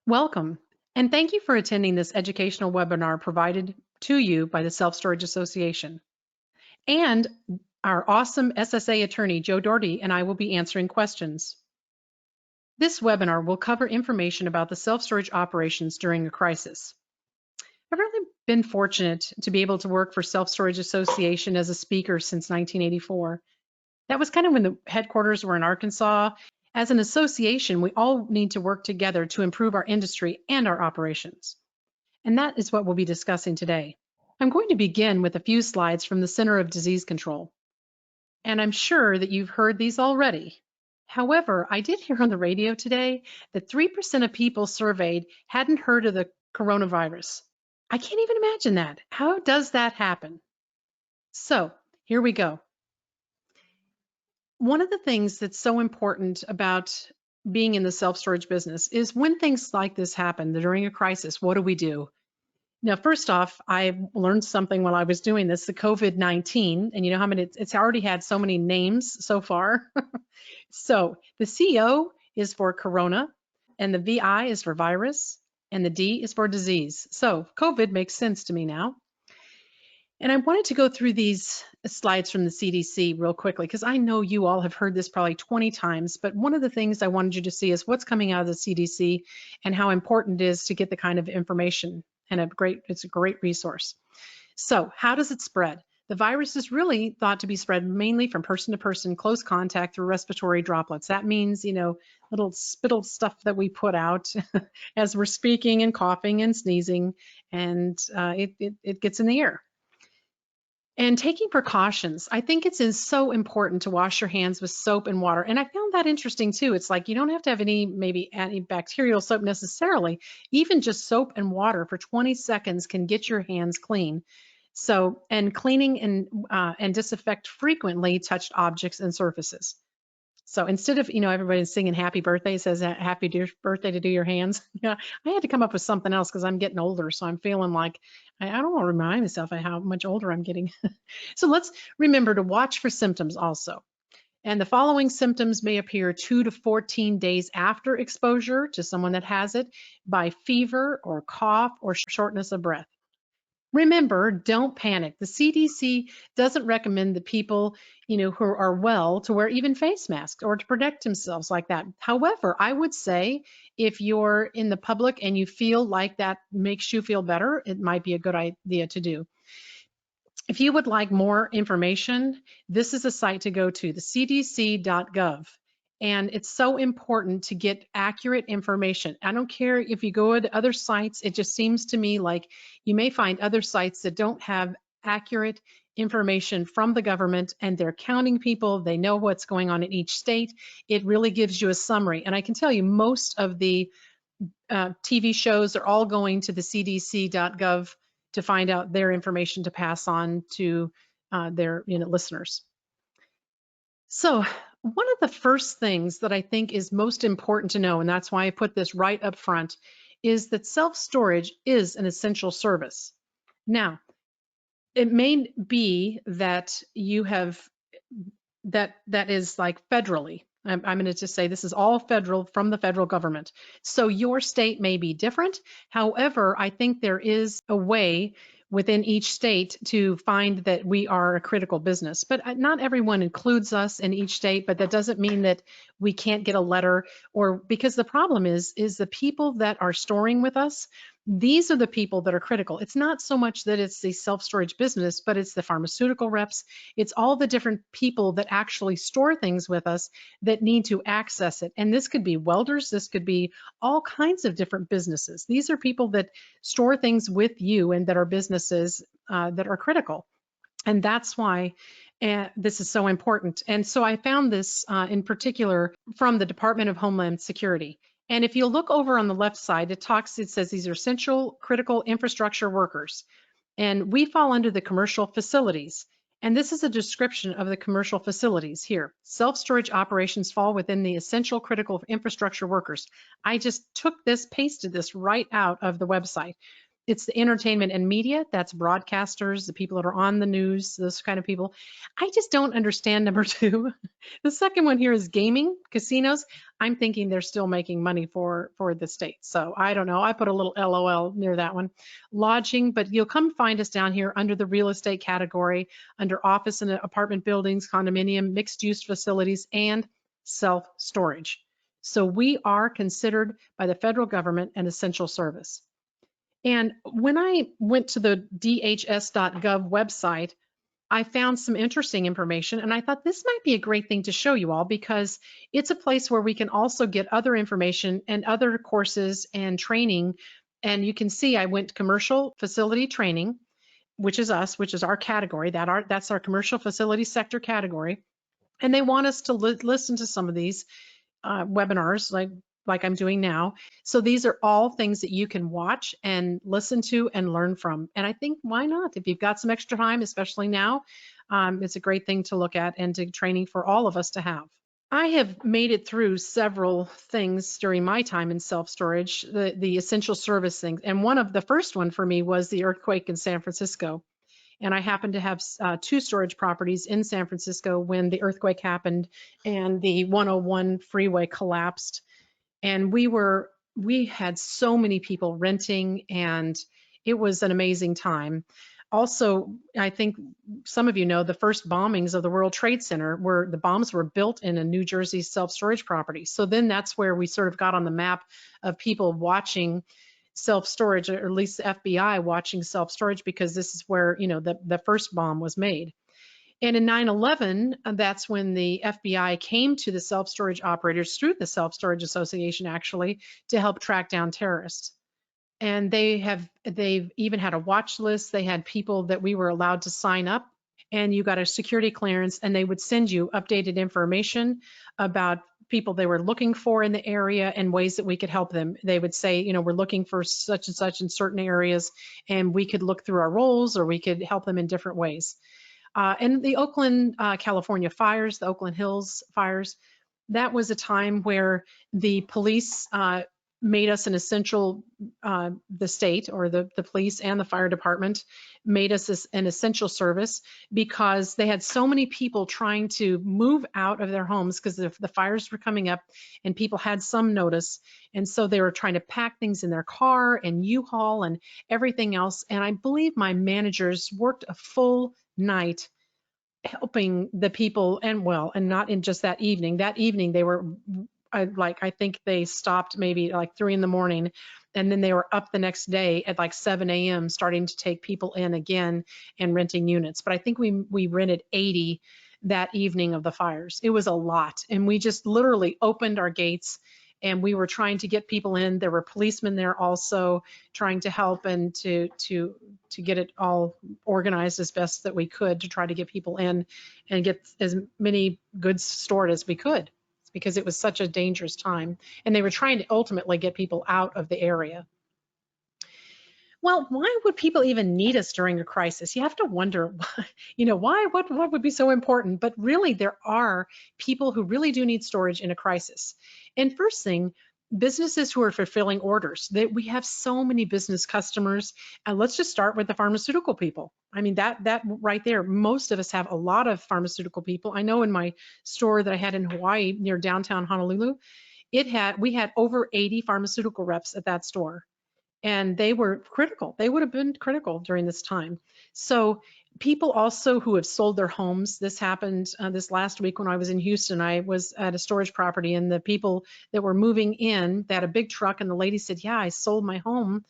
Welcome, and thank you for attending this educational webinar provided to you by the Self-Storage Association. And our awesome SSA attorney, Joe Doherty, and I will be answering questions. This webinar will cover information about the self-storage operations during a crisis. I've really been fortunate to be able to work for Self-Storage Association as a speaker since 1984. That was kind of when the headquarters were in Arkansas. As an association, we all need to work together to improve our industry and our operations. And that is what we'll be discussing today. I'm going to begin with a few slides from the Center of Disease Control. And I'm sure that you've heard these already. However, I did hear on the radio today that 3% of people surveyed hadn't heard of the coronavirus. I can't even imagine that. How does that happen? So here we go. One of the things that's so important about being in the self-storage business is when things like this happen during a crisis, what do we do? Now, first off, I learned something while I was doing this, the COVID-19, and you know how many, it's already had so many names so far. So the CO is for corona, and the VI is for virus, and the D is for disease. So COVID makes sense to me now. And I wanted to go through these slides from the CDC real quickly, because I know you all have heard this probably 20 times, but one of the things I wanted you to see is what's coming out of the CDC and how important it is to get the kind of information, and it's a great resource. So how does it spread? The virus is really thought to be spread mainly from person to person, close contact through respiratory droplets. That means, little spittle stuff that we put out as we're speaking and coughing and sneezing, and it gets in the air. And taking precautions, I think it's so important to wash your hands with soap and water. And I found that interesting too. It's like you don't have to have any maybe antibacterial soap necessarily. Even just soap and water for 20 seconds can get your hands clean. So, and cleaning and disinfect frequently touched objects and surfaces. So instead of, everybody singing happy birthday, says happy birthday to do your hands. Yeah, I had to come up with something else because I'm getting older. So I'm feeling like I don't want to remind myself of how much older I'm getting. So let's remember to watch for symptoms also. And the following symptoms may appear 2 to 14 days after exposure to someone that has it by fever or cough or shortness of breath. Remember, don't panic. The CDC doesn't recommend the people, who are well to wear even face masks or to protect themselves like that. However, I would say if you're in the public and you feel like that makes you feel better, it might be a good idea to do. If you would like more information, this is a site to go to, the cdc.gov. And it's so important to get accurate information. I don't care if you go to other sites, it just seems to me like you may find other sites that don't have accurate information from the government, and they're counting people, they know what's going on in each state. It really gives you a summary. And I can tell you most of the TV shows are all going to the cdc.gov to find out their information to pass on to their listeners. So one of the first things that I think is most important to know, and that's why I put this right up front, is that self-storage is an essential service. Now, it may be that you have, that is like federally. I'm going to just say this is all federal from the federal government. So your state may be different. However, I think there is a way within each state to find that we are a critical business. But not everyone includes us in each state, but that doesn't mean that we can't get a letter, or because the problem is the people that are storing with us, these are the people that are critical. It's not so much that it's the self-storage business, but it's the pharmaceutical reps. It's all the different people that actually store things with us that need to access it. And this could be welders, this could be all kinds of different businesses. These are people that store things with you and that are businesses that are critical. And that's why this is so important. And so I found this in particular from the Department of Homeland Security. And if you look over on the left side, it says these are essential critical infrastructure workers. And we fall under the commercial facilities. And this is a description of the commercial facilities here. Self-storage operations fall within the essential critical infrastructure workers. I just took this, pasted this right out of the website. it's the entertainment and media. That's broadcasters, the people that are on the news, those kind of people. I just don't understand number two. The second one here is gaming, casinos. I'm thinking they're still making money for the state. So I don't know. I put a little LOL near that one. Lodging, but you'll come find us down here under the real estate category, under office and apartment buildings, condominium, mixed use facilities, and self-storage. So we are considered by the federal government an essential service. And when I went to the dhs.gov website, I found some interesting information, and I thought this might be a great thing to show you all because it's a place where we can also get other information and other courses and training. And you can see I went commercial facility training, which is us, which is our category. That's our commercial facility sector category. And they want us to listen to some of these webinars like I'm doing now. So these are all things that you can watch and listen to and learn from. And I think why not? If you've got some extra time, especially now, it's a great thing to look at and to training for all of us to have. I have made it through several things during my time in self-storage, the essential service things. And one of the first one for me was the earthquake in San Francisco. And I happened to have 2 storage properties in San Francisco when the earthquake happened and the 101 freeway collapsed. And we had so many people renting, and it was an amazing time. Also, I think some of you know the first bombings of the World Trade Center where the bombs were built in a New Jersey self-storage property. So then that's where we sort of got on the map of people watching self-storage, or at least the FBI watching self-storage, because this is where, you know, the first bomb was made. And in 9/11, that's when the FBI came to the self-storage operators through the Self-Storage Association, actually, to help track down terrorists. And they've even had a watch list. They had people that we were allowed to sign up, and you got a security clearance, and they would send you updated information about people they were looking for in the area and ways that we could help them. They would say, you know, we're looking for such and such in certain areas, and we could look through our roles, or we could help them in different ways. And the Oakland, California fires, the Oakland Hills fires, that was a time where the police made us an essential, the state or the police and the fire department made us an essential service because they had so many people trying to move out of their homes because the fires were coming up and people had some notice. And so they were trying to pack things in their car and U-Haul and everything else. And I believe my managers worked a full night helping the people, and not in just that evening. That evening they were I think they stopped maybe like 3 in the morning, and then they were up the next day at like 7 a.m. starting to take people in again and renting units. But I think we rented 80 that evening of the fires. It was a lot, and we just literally opened our gates and we were trying to get people in. There were policemen there also trying to help and to get it all organized as best that we could to try to get people in and get as many goods stored as we could, because it was such a dangerous time. And they were trying to ultimately get people out of the area. Well, why would people even need us during a crisis? You have to wonder, you know, why, what would be so important? But really, there are people who really do need storage in a crisis. And first thing, businesses who are fulfilling orders. We have so many business customers. And let's just start with the pharmaceutical people. I mean, that right there, most of us have a lot of pharmaceutical people. I know in my store that I had in Hawaii near downtown Honolulu, we had over 80 pharmaceutical reps at that store. And they were critical. They would have been critical during this time. So people also who have sold their homes, this happened this last week when I was in Houston. I was at a storage property, and the people that were moving in, they had a big truck, and the lady said, yeah, I sold my home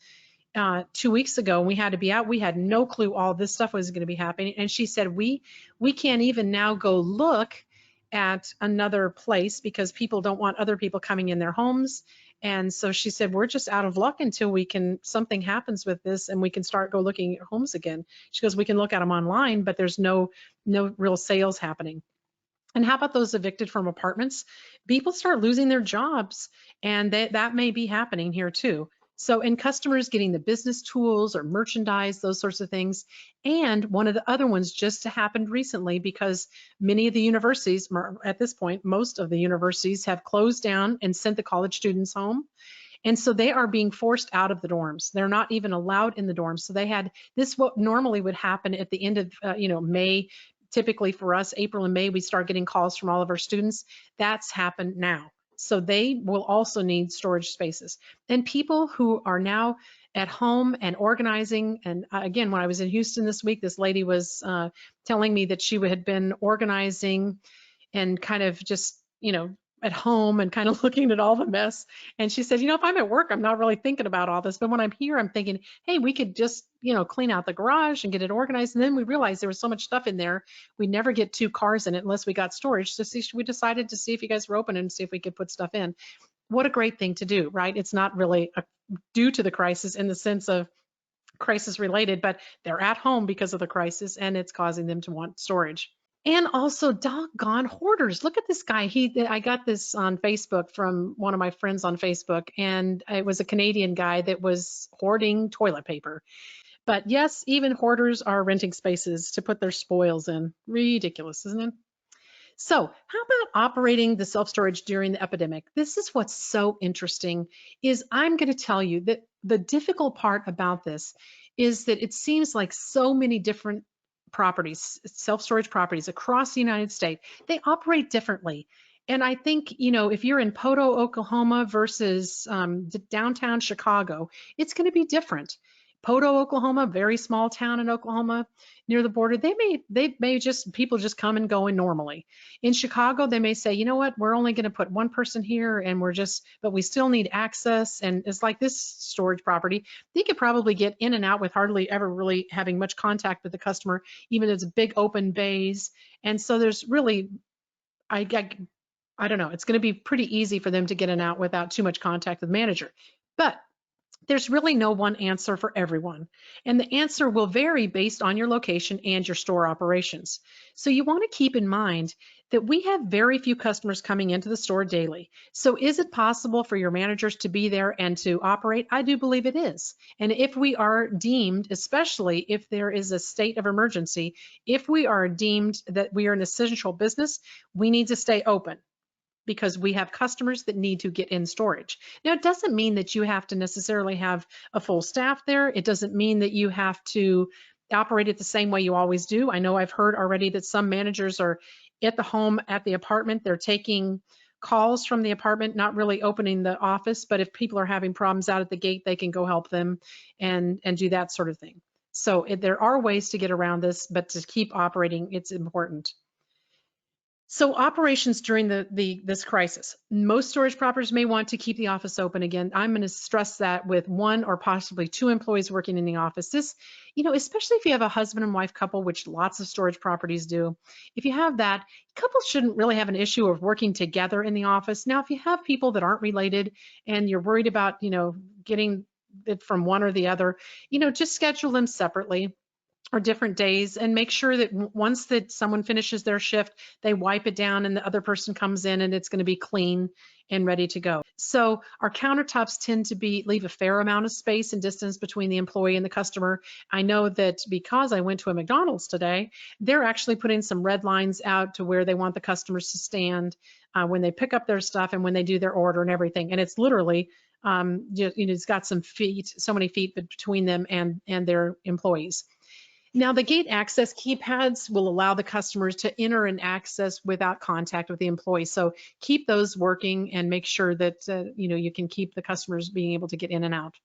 2 weeks ago. We had to be out. We had no clue all this stuff was going to be happening. And she said, we can't even now go look at another place because people don't want other people coming in their homes. And so she said, we're just out of luck until something happens with this and we can start go looking at homes again. She goes, we can look at them online, but there's no real sales happening. And how about those evicted from apartments? People start losing their jobs, and that may be happening here too. So, and customers getting the business tools or merchandise, those sorts of things. And one of the other ones just happened recently because many of the universities, at this point, most of the universities have closed down and sent the college students home. And so they are being forced out of the dorms. They're not even allowed in the dorms. So they had this, what normally would happen at the end of, May. Typically for us, April and May, we start getting calls from all of our students. That's happened now. So they will also need storage spaces. And people who are now at home and organizing, and again, when I was in Houston this week, this lady was telling me that she had been organizing and kind of just, at home and kind of looking at all the mess. And she said, if I'm at work, I'm not really thinking about all this. But when I'm here, I'm thinking, hey, we could just, clean out the garage and get it organized. And then we realized there was so much stuff in there. We never get 2 cars in it unless we got storage. So we decided to see if you guys were open and see if we could put stuff in. What a great thing to do, right? It's not really due to the crisis in the sense of crisis related, but they're at home because of the crisis and it's causing them to want storage. And also doggone hoarders. Look at this guy. I got this on Facebook from one of my friends on Facebook, and it was a Canadian guy that was hoarding toilet paper. But yes, even hoarders are renting spaces to put their spoils in. Ridiculous, isn't it? So how about operating the self-storage during the epidemic? This is what's so interesting, is I'm going to tell you that the difficult part about this is that it seems like so many different properties, self-storage properties across the United States, they operate differently. And I think, if you're in Poto, Oklahoma versus downtown Chicago, it's going to be different. Poto, Oklahoma, very small town in Oklahoma near the border, people just come and go in normally. In Chicago, they may say, you know what, we're only going to put one person here and but we still need access. And it's like this storage property, they could probably get in and out with hardly ever really having much contact with the customer, even as big open bays. And so there's really, I don't know, it's going to be pretty easy for them to get in and out without too much contact with the manager. But there's really no one answer for everyone. And the answer will vary based on your location and your store operations. So you want to keep in mind that we have very few customers coming into the store daily. So is it possible for your managers to be there and to operate? I do believe it is. And if we are deemed, especially if there is a state of emergency, if we are deemed that we are an essential business, we need to stay open, because we have customers that need to get in storage. Now, it doesn't mean that you have to necessarily have a full staff there. It doesn't mean that you have to operate it the same way you always do. I know I've heard already that some managers are at the home, at the apartment. They're taking calls from the apartment, not really opening the office, but if people are having problems out at the gate, they can go help them and do that sort of thing. So there are ways to get around this, but to keep operating, it's important. So operations during this crisis, most storage properties may want to keep the office open. Again, I'm going to stress that with 1 or possibly 2 employees working in the office. This, especially if you have a husband and wife couple, which lots of storage properties do, if you have that, couples shouldn't really have an issue of working together in the office. Now, if you have people that aren't related and you're worried about, getting it from one or the other, just schedule them separately or different days, and make sure that once that someone finishes their shift, they wipe it down and the other person comes in and it's going to be clean and ready to go. So our countertops tend to leave a fair amount of space and distance between the employee and the customer. I know that because I went to a McDonald's today, they're actually putting some red lines out to where they want the customers to stand when they pick up their stuff and when they do their order and everything. And it's literally, it's got so many feet between them and their employees. Now, the gate access keypads will allow the customers to enter and access without contact with the employee. So keep those working and make sure that you can keep the customers being able to get in and out.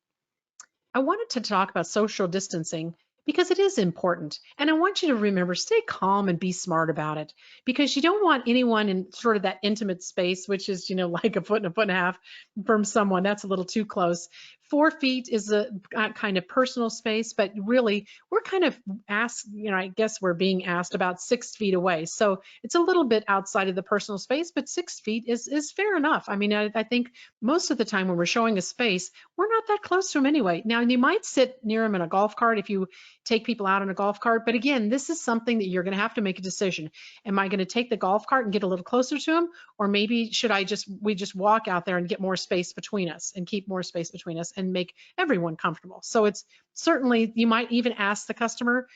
I wanted to talk about social distancing because it is important. And I want you to remember, stay calm and be smart about it, because you don't want anyone in sort of that intimate space, which is, like a foot and a foot and a half from someone. That's a little too close. 4 feet is a kind of personal space, but really we're kind of asked, I guess we're being asked about 6 feet away. So it's a little bit outside of the personal space, but 6 feet is fair enough. I mean, I think most of the time when we're showing a space, we're not that close to them anyway. Now, you might sit near them in a golf cart if you take people out in a golf cart. But again, this is something that you're going to have to make a decision. Am I going to take the golf cart and get a little closer to them? Or maybe should we just walk out there and get more space between us and keep more space between us and make everyone comfortable? So it's certainly, you might even ask the customer,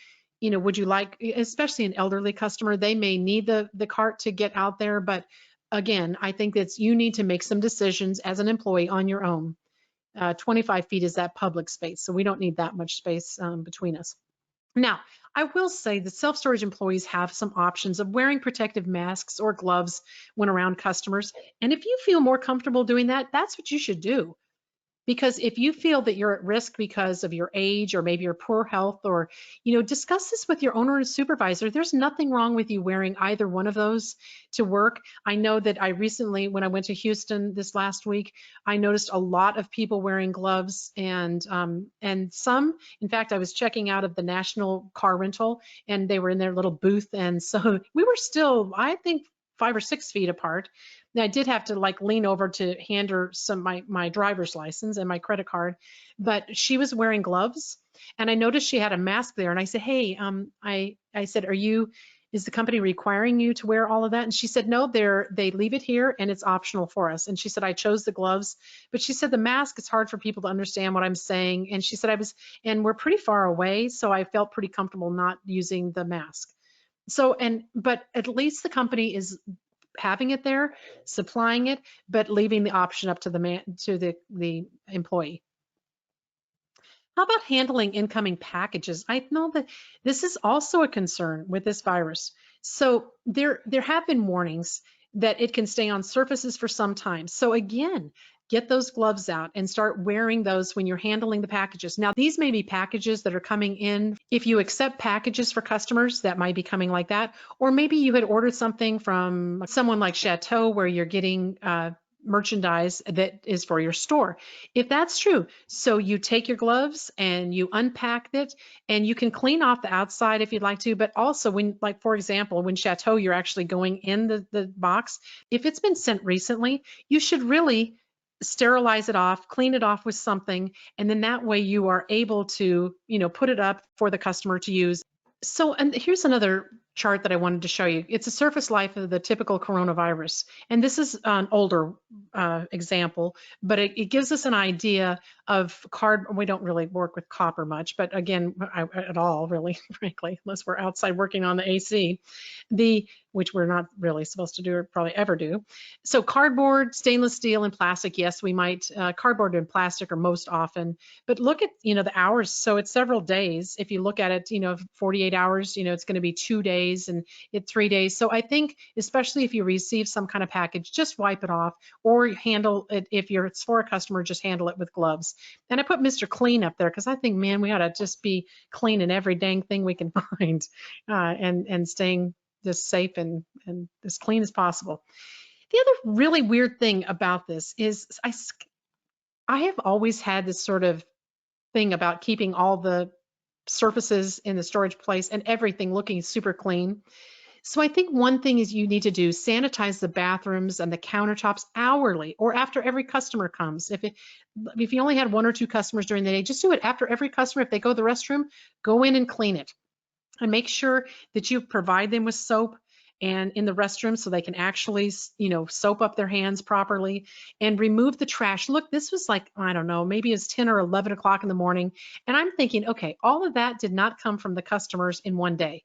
would you like, especially an elderly customer, they may need the cart to get out there. But again, I think that you need to make some decisions as an employee on your own. 25 feet is that public space. So we don't need that much space between us. Now, I will say that self-storage employees have some options of wearing protective masks or gloves when around customers. And if you feel more comfortable doing that, that's what you should do. Because if you feel that you're at risk because of your age or maybe your poor health, or, discuss this with your owner and supervisor. There's nothing wrong with you wearing either one of those to work. I know that I recently, when I went to Houston this last week, I noticed a lot of people wearing gloves, and some, in fact, I was checking out of the National Car Rental and they were in their little booth. And so we were still, I think, 5 or 6 feet apart. Now, I did have to like lean over to hand her my driver's license and my credit card, but she was wearing gloves, and I noticed she had a mask there. And I said, "Hey, I said, is the company requiring you to wear all of that?" And she said, "No, they leave it here and it's optional for us." And she said, "I chose the gloves, but she said the mask, it's hard for people to understand what I'm saying." And she said, and we're pretty far away, so I felt pretty comfortable not using the mask." So, but at least the company is having it there, supplying it, but leaving the option up to the employee. How about handling incoming packages? I know that this is also a concern with this virus. So there have been warnings that it can stay on surfaces for some time. So again, get those gloves out and start wearing those when you're handling the packages. Now, these may be packages that are coming in. If you accept packages for customers, that might be coming like that. Or maybe you had ordered something from someone like Chateau where you're getting merchandise that is for your store. If that's true, so you take your gloves and you unpack it, and you can clean off the outside if you'd like to, but also when, like, for example, when Chateau, you're actually going in the box, if it's been sent recently, you should really sterilize it off, clean it off with something, and then that way you are able to, put it up for the customer to use. So, and here's another chart that I wanted to show you. It's a surface life of the typical coronavirus. And this is an older example, but it gives us an idea of we don't really work with copper much, but again, at all, really, frankly, unless we're outside working on the AC, which we're not really supposed to do or probably ever do. So cardboard, stainless steel, and plastic, yes, we might, cardboard and plastic are most often, but look at, the hours. So it's several days. If you look at it, 48 hours, it's going to be 2 days, and 3 days. So I think, especially if you receive some kind of package, just wipe it off, or handle it. If it's for a customer, just handle it with gloves. And I put Mr. Clean up there because I think, man, we ought to just be cleaning every dang thing we can find, and staying just safe and as clean as possible. The other really weird thing about this is I have always had this sort of thing about keeping all the surfaces in the storage place and everything looking super clean. So I think one thing is you need to do sanitize the bathrooms and the countertops hourly or after every customer comes. If you only had 1 or 2 customers during the day, just do it after every customer. If they go to the restroom, go in and clean it. And make sure that you provide them with soap and in the restroom so they can actually, soap up their hands properly, and remove the trash. Look, this was like, I don't know, maybe it's 10 or 11 o'clock in the morning. And I'm thinking, okay, all of that did not come from the customers in one day.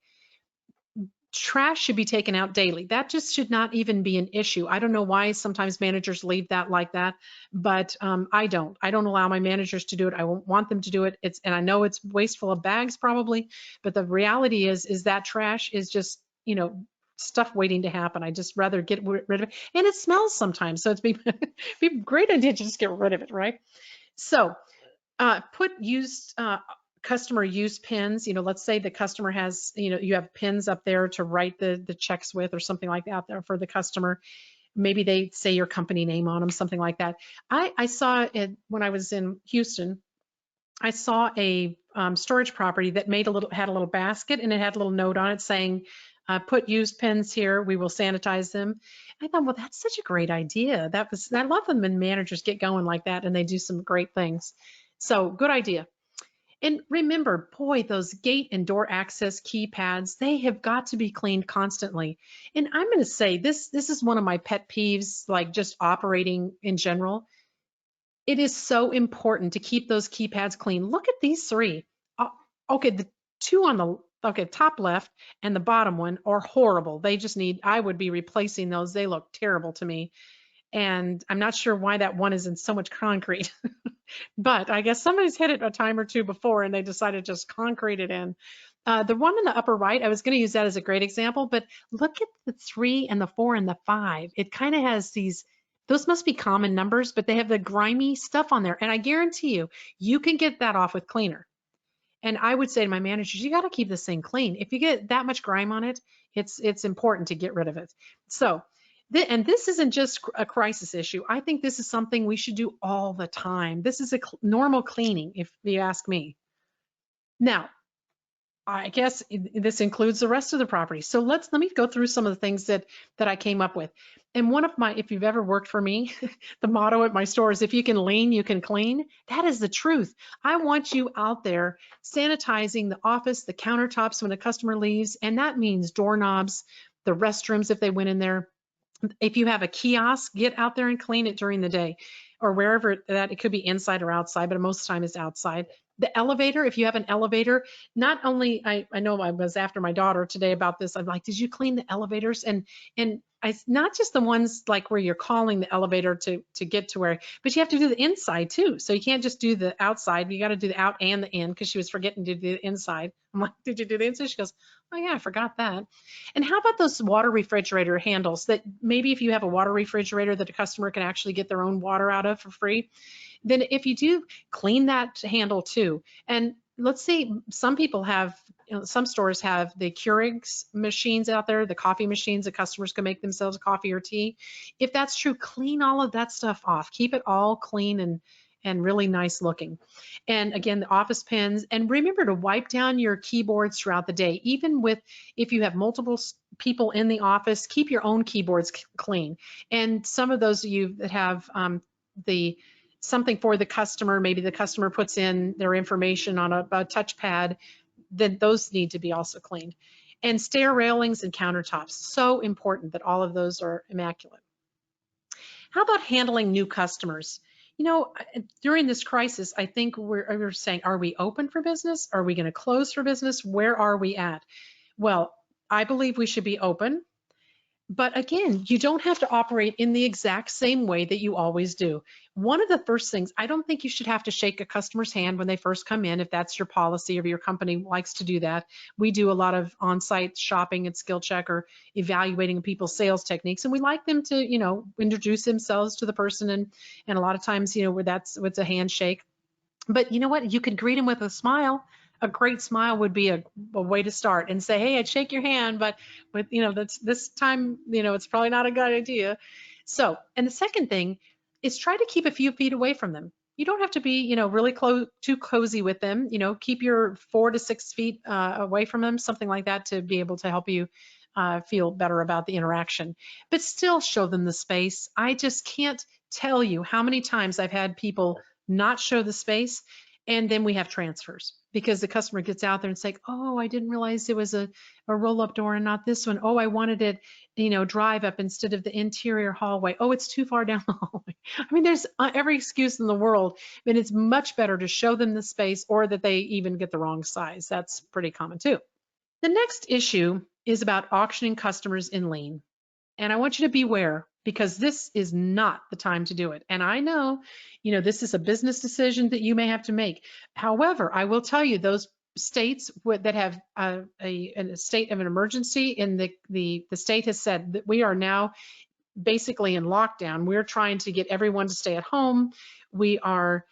Trash should be taken out daily. That just should not even be an issue. I don't know why sometimes managers leave that like that, but I don't allow my managers to do it. I won't want them to do it. And I know it's wasteful of bags probably, but the reality is that trash is just, stuff waiting to happen. I just rather get rid of it. And it smells sometimes. So be a great idea to just get rid of it, right? So put used customer use pins. Let's say the customer has, you have pins up there to write the checks with or something like that there for the customer. Maybe they say your company name on them, something like that. I saw it when I was in Houston. I saw a storage property that had a little basket, and it had a little note on it saying, put used pins here, we will sanitize them. I thought, well, that's such a great idea. I love them when managers get going like that and they do some great things. So good idea. And remember, boy, those gate and door access keypads, they have got to be cleaned constantly. And I'm going to say this is one of my pet peeves, like just operating in general. It is so important to keep those keypads clean. Look at these 3. Okay, the 2 on the top left and the bottom one are horrible. I would be replacing those. They look terrible to me. And I'm not sure why that one is in so much concrete, but I guess somebody's hit it a time or two before and they decided to just concrete it in. The one in the upper right, I was going to use that as a great example, but look at the 3 and the 4 and the 5. It kind of has these, those must be common numbers, but they have the grimy stuff on there. And I guarantee you, you can get that off with cleaner. And I would say to my managers, you got to keep this thing clean. If you get that much grime on it, it's important to get rid of it. So, and this isn't just a crisis issue. I think this is something we should do all the time. This is a normal cleaning, if you ask me. Now, I guess this includes the rest of the property. So let me go through some of the things that I came up with. And one of my, if you've ever worked for me, the motto at my store is if you can lean, you can clean. That is the truth. I want you out there sanitizing the office, the countertops when a customer leaves, and that means doorknobs, the restrooms if they went in there. If you have a kiosk, get out there and clean it during the day or wherever that, it could be inside or outside, but most of the time it's outside. The elevator, if you have an elevator, not only, I know I was after my daughter today about this. I'm like, did you clean the elevators? And not just the ones like where you're calling the elevator to get to where, but you have to do the inside too. So you can't just do the outside. You got to do the out and the in, because she was forgetting to do the inside. I'm like, did you do the inside? She goes, oh yeah, I forgot that. And how about those water refrigerator handles that maybe if you have a water refrigerator that a customer can actually get their own water out of for free, then if you do, clean that handle too. And let's say some people have, some stores have the Keurigs machines out there, the coffee machines that customers can make themselves coffee or tea. If that's true, clean all of that stuff off. Keep it all clean and really nice looking. And again, the office pens, and remember to wipe down your keyboards throughout the day. Even with, if you have multiple people in the office, keep your own keyboards clean. And some of those of you that have the something for the customer, maybe the customer puts in their information on a touchpad, then those need to be also cleaned. And stair railings and countertops, so important that all of those are immaculate. How about handling new customers? You know, during this crisis, I think we're saying, are we open for business? Are we going to close for business? Where are we at? Well, I believe we should be open. But again, you don't have to operate in the exact same way that you always do. One of the first things, I don't think you should have to shake a customer's hand when they first come in, if that's your policy or your company likes to do that. We do a lot of on-site shopping at Skill Check or evaluating people's sales techniques, and we like them to, introduce themselves to the person, and a lot of times, where that's a handshake. But you know what? You could greet them with a smile. A great smile would be a way to start and say, hey, I'd shake your hand, but with, that's this time, it's probably not a good idea. So, and the second thing is try to keep a few feet away from them. You don't have to be, really too cozy with them. Keep your 4 to 6 feet away from them, something like that, to be able to help you feel better about the interaction. But still show them the space. I just can't tell you how many times I've had people not show the space, and then we have transfers because the customer gets out there and say, oh, I didn't realize it was a roll-up door and not this one. Oh, I wanted it, drive up instead of the interior hallway. Oh, it's too far down the hallway. I mean, there's every excuse in the world, and it's much better to show them the space, or that they even get the wrong size. That's pretty common too. The next issue is about auctioning customers in lien. And I want you to beware, because this is not the time to do it. And I know, this is a business decision that you may have to make. However, I will tell you, those states that have a state of an emergency, and the state has said that we are now basically in lockdown. We're trying to get everyone to stay at home. We are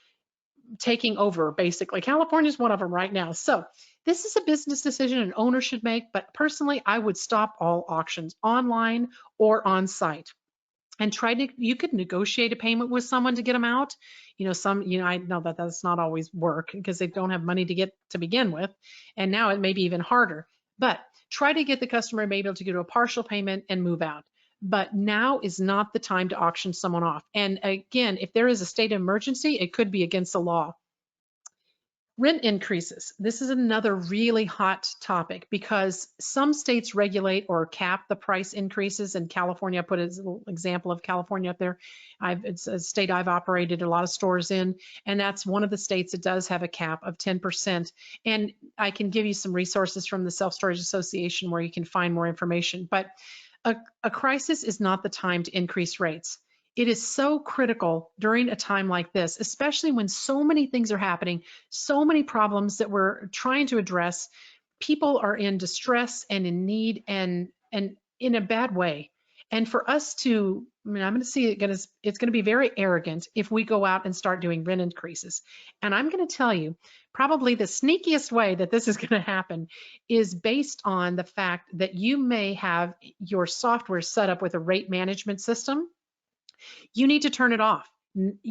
taking over, basically. California is one of them right now. So this is a business decision an owner should make, but personally, I would stop all auctions online or on site, and you could negotiate a payment with someone to get them out. I know that that's not always work because they don't have money to get to begin with. And now it may be even harder, but try to get the customer maybe able to get a partial payment and move out. But now is not the time to auction someone off. And again, if there is a state of emergency, it could be against the law. Rent increases. This is another really hot topic because some states regulate or cap the price increases. And California, I put as a little example of California up there. It's a state I've operated a lot of stores in, and that's one of the states that does have a cap of 10%. And I can give you some resources from the Self-Storage Association where you can find more information. But a crisis is not the time to increase rates. It is so critical during a time like this, especially when so many things are happening, so many problems that we're trying to address. People are in distress and in need and in a bad way. And for us to, I mean, I'm going to see it's going to be very arrogant if we go out and start doing rent increases. And I'm going to tell you, probably the sneakiest way that this is going to happen is based on the fact that you may have your software set up with a rate management system. You need to turn it off.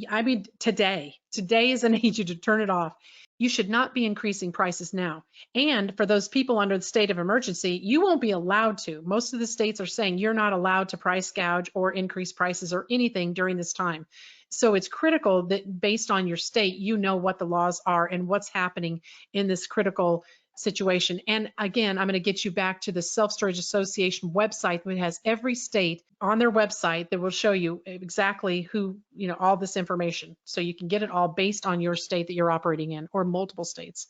I mean, today is I need you to turn it off. You should not be increasing prices now. And for those people under the state of emergency, you won't be allowed to. Most of the states are saying you're not allowed to price gouge or increase prices or anything during this time. So it's critical that based on your state, you know what the laws are and what's happening in this critical situation. And again, I'm going to get you back to the Self-Storage Association website, which has every state on their website that will show you exactly who, all this information. So you can get it all based on your state that you're operating in or multiple states.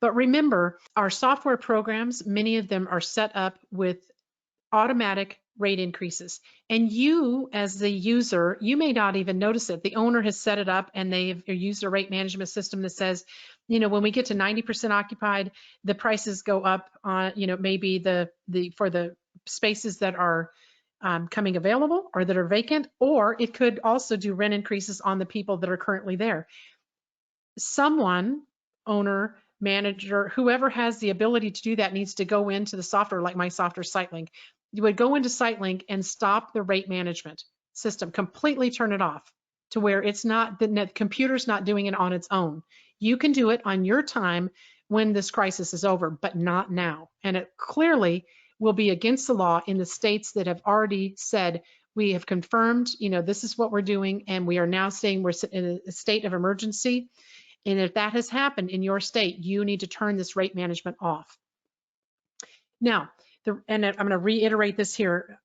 But remember, our software programs, many of them are set up with automatic rate increases. And you, as the user, you may not even notice it. The owner has set it up and they've used a rate management system that says, when we get to 90% occupied, the prices go up on, maybe for the spaces that are coming available or that are vacant, or it could also do rent increases on the people that are currently there. Someone, owner, manager, whoever has the ability to do that needs to go into the software, like my software SiteLink. You would go into SiteLink and stop the rate management system, completely turn it off to where it's not, the computer's not doing it on its own. You can do it on your time when this crisis is over, but not now. And it clearly will be against the law in the states that have already said, we have confirmed, this is what we're doing, and we are now saying we're in a state of emergency. And if that has happened in your state, you need to turn this rate management off. Now, and I'm going to reiterate this here,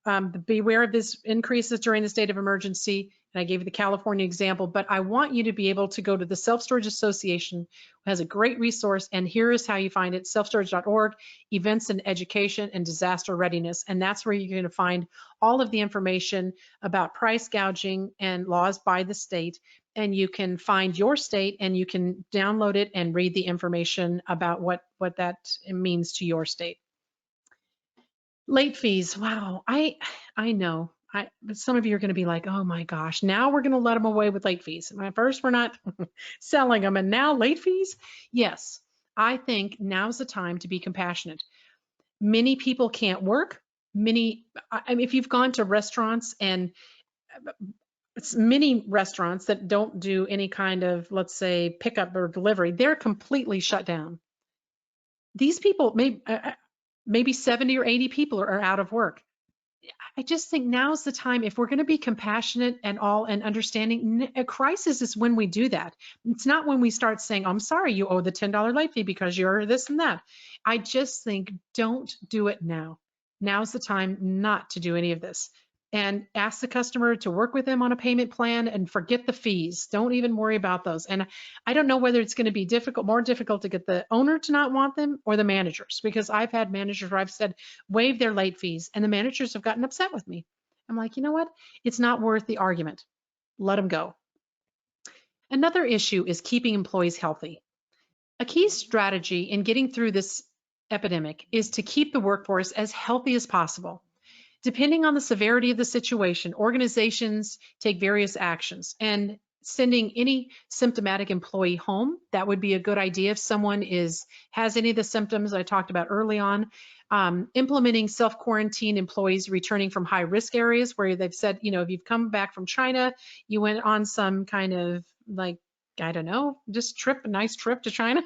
beware of this increases during the state of emergency. And I gave you the California example, but I want you to be able to go to the Self-Storage Association, who has a great resource. And here is how you find it: selfstorage.org, events and education and disaster readiness. And that's where you're going to find all of the information about price gouging and laws by the state. And you can find your state and you can download it and read the information about what that means to your state. Late fees. Wow. I know. Some of you are going to be like, oh my gosh, now we're going to let them away with late fees. First, we're not selling them, and now late fees? Yes. I think now's the time to be compassionate. Many people can't work. If you've gone to restaurants, and it's many restaurants that don't do any kind of, let's say, pickup or delivery, they're completely shut down. These people, maybe 70 or 80 people are out of work. I just think now's the time, if we're going to be compassionate and understanding. A crisis is when we do that. It's not when we start saying, I'm sorry, you owe the $10 late fee because you're this and that. I just think don't do it now. Now's the time not to do any of this. And ask the customer to work with them on a payment plan and forget the fees. Don't even worry about those. And I don't know whether it's going to be more difficult to get the owner to not want them or the managers, because I've had managers where I've said, waive their late fees, and the managers have gotten upset with me. I'm like, you know what? It's not worth the argument. Let them go. Another issue is keeping employees healthy. A key strategy in getting through this epidemic is to keep the workforce as healthy as possible. Depending on the severity of the situation, organizations take various actions, and sending any symptomatic employee home, that would be a good idea if someone has any of the symptoms I talked about early on. Implementing self-quarantine employees returning from high-risk areas where they've said, if you've come back from China, you went on some kind of I don't know, just a nice trip to China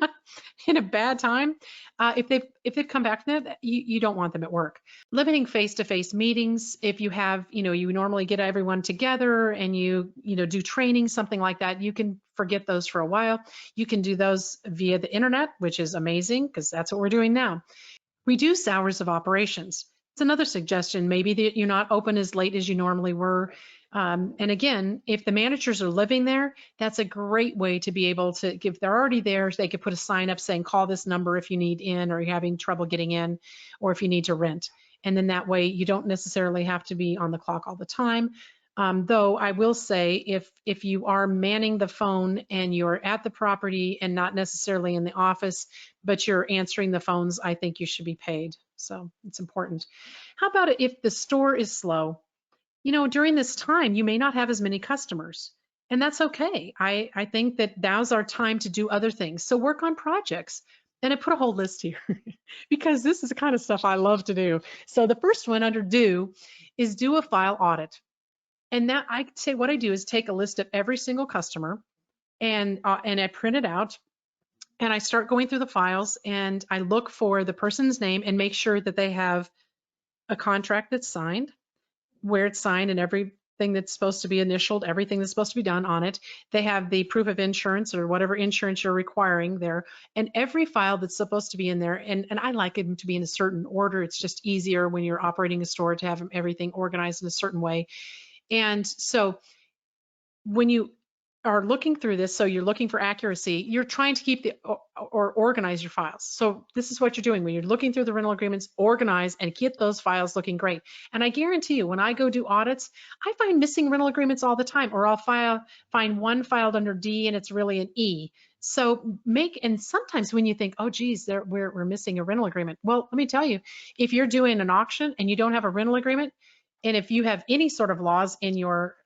in a bad time. If they've come back from that, you don't want them at work. Limiting face-to-face meetings. If you have, you normally get everyone together and you do training, something like that, you can forget those for a while. You can do those via the internet, which is amazing because that's what we're doing now. Reduce hours of operations. It's another suggestion. Maybe that you're not open as late as you normally were. And again, if the managers are living there, that's a great way to be able to, if they're already there, they could put a sign up saying, call this number if you need in or you're having trouble getting in, or if you need to rent. And then that way you don't necessarily have to be on the clock all the time. Though I will say, if you are manning the phone and you're at the property and not necessarily in the office, but you're answering the phones, I think you should be paid. So it's important. How about it if the store is slow? You know, during this time, you may not have as many customers, and that's okay. I think that now's our time to do other things. So work on projects. And I put a whole list here because this is the kind of stuff I love to do. So the first one under do is do a file audit. And that I say what I do is take a list of every single customer and I print it out and I start going through the files and I look for the person's name and make sure that they have a contract that's signed, where it's signed and everything that's supposed to be initialed, everything that's supposed to be done on it. They have the proof of insurance or whatever insurance you're requiring there, and every file that's supposed to be in there. And I like them to be in a certain order. It's just easier when you're operating a store to have everything organized in a certain way. And so when you are looking through this, so you're looking for accuracy, you're trying to keep or organize your files. So this is what you're doing when you're looking through the rental agreements, organize and get those files looking great. And I guarantee you, when I go do audits, I find missing rental agreements all the time, or I'll find one filed under D and it's really an E. So and sometimes when you think, oh geez, we're missing a rental agreement. Well, let me tell you, if you're doing an auction and you don't have a rental agreement, and if you have any sort of laws in your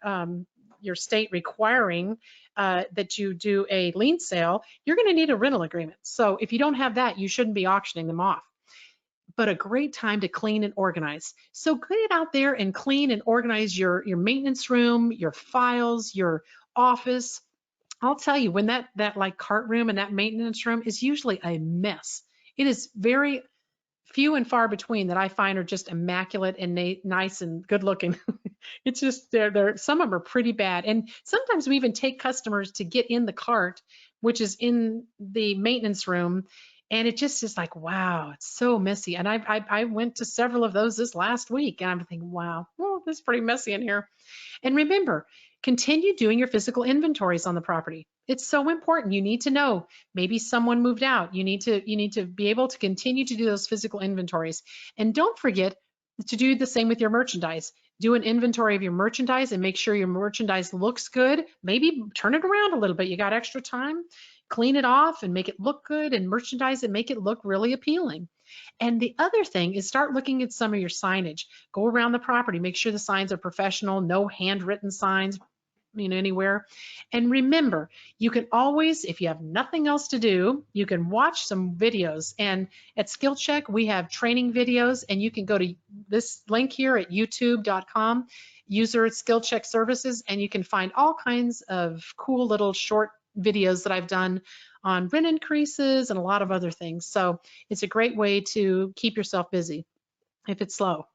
state requiring that you do a lien sale, you're going to need a rental agreement. So if you don't have that, you shouldn't be auctioning them off. But a great time to clean and organize. So get out there and clean and organize your maintenance room, your files, your office. I'll tell you, when that like cart room and that maintenance room is usually a mess. It is very few and far between that I find are just immaculate and nice and good looking. It's just they're some of them are pretty bad. And sometimes we even take customers to get in the cart, which is in the maintenance room. And it just is like, wow, it's so messy. And I went to several of those this last week and I'm thinking, wow, well, this is pretty messy in here. And remember, continue doing your physical inventories on the property. It's so important. You need to know maybe someone moved out. You need to be able to continue to do those physical inventories. And don't forget to do the same with your merchandise. Do an inventory of your merchandise and make sure your merchandise looks good. Maybe turn it around a little bit. You got extra time, clean it off and make it look good and merchandise and make it look really appealing. And the other thing is start looking at some of your signage. Go around the property, make sure the signs are professional, no handwritten signs, anywhere. And remember, you can always, if you have nothing else to do, you can watch some videos. And at Skill Check, we have training videos, and you can go to this link here at youtube.com, user Skill Check services, and you can find all kinds of cool little short videos that I've done on rent increases and a lot of other things. So it's a great way to keep yourself busy if it's slow.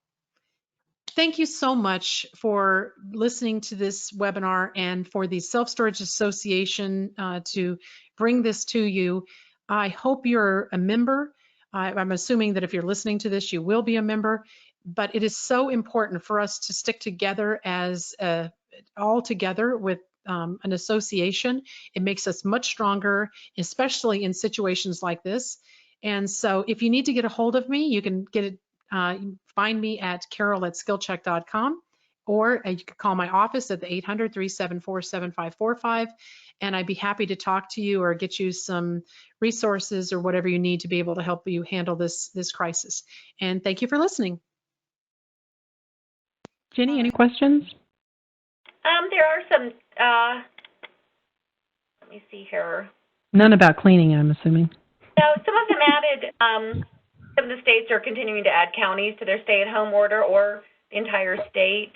Thank you so much for listening to this webinar and for the Self-Storage Association to bring this to you. I hope you're a member. I'm assuming that if you're listening to this, you will be a member, but it is so important for us to stick together as all together with an association. It makes us much stronger, especially in situations like this. And so if you need to get a hold of me, you can get it. Find me at carol@skillcheck.com, or you can call my office at the 800-374-7545, and I'd be happy to talk to you or get you some resources or whatever you need to be able to help you handle this crisis. And thank you for listening. Jenny, any questions? There are some, let me see here. None about cleaning, I'm assuming. No, some of them added, some of the states are continuing to add counties to their stay-at-home order, or the entire state.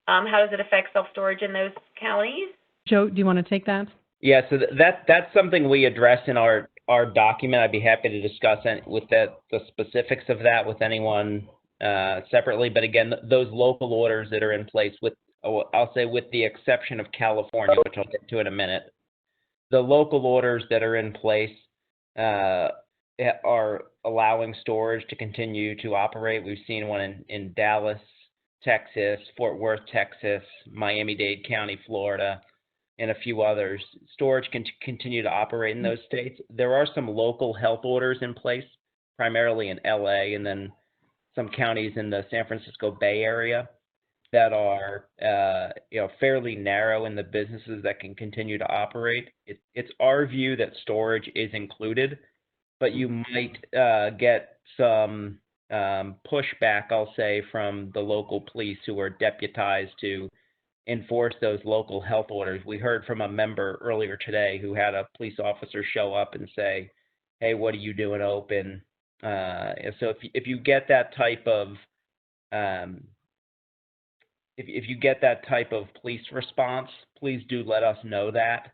How does it affect self-storage in those counties? Joe, do you want to take that? Yeah, so that's something we address in our document. I'd be happy to discuss with the specifics of that with anyone separately. But again, those local orders that are in place, I'll say with the exception of California, which I'll get to in a minute, the local orders that are in place are allowing storage to continue to operate. We've seen one in Dallas, Texas, Fort Worth, Texas, Miami-Dade County, Florida, and a few others. Storage can continue to operate in those states. There are some local health orders in place, primarily in LA, and then some counties in the San Francisco Bay Area. that are fairly narrow in the businesses that can continue to operate. It's our view that storage is included, but you might get some pushback, I'll say, from the local police who are deputized to enforce those local health orders. We heard from a member earlier today who had a police officer show up and say, "Hey, what are you doing open?" And so if you get that type of if you get that type of police response, please do let us know that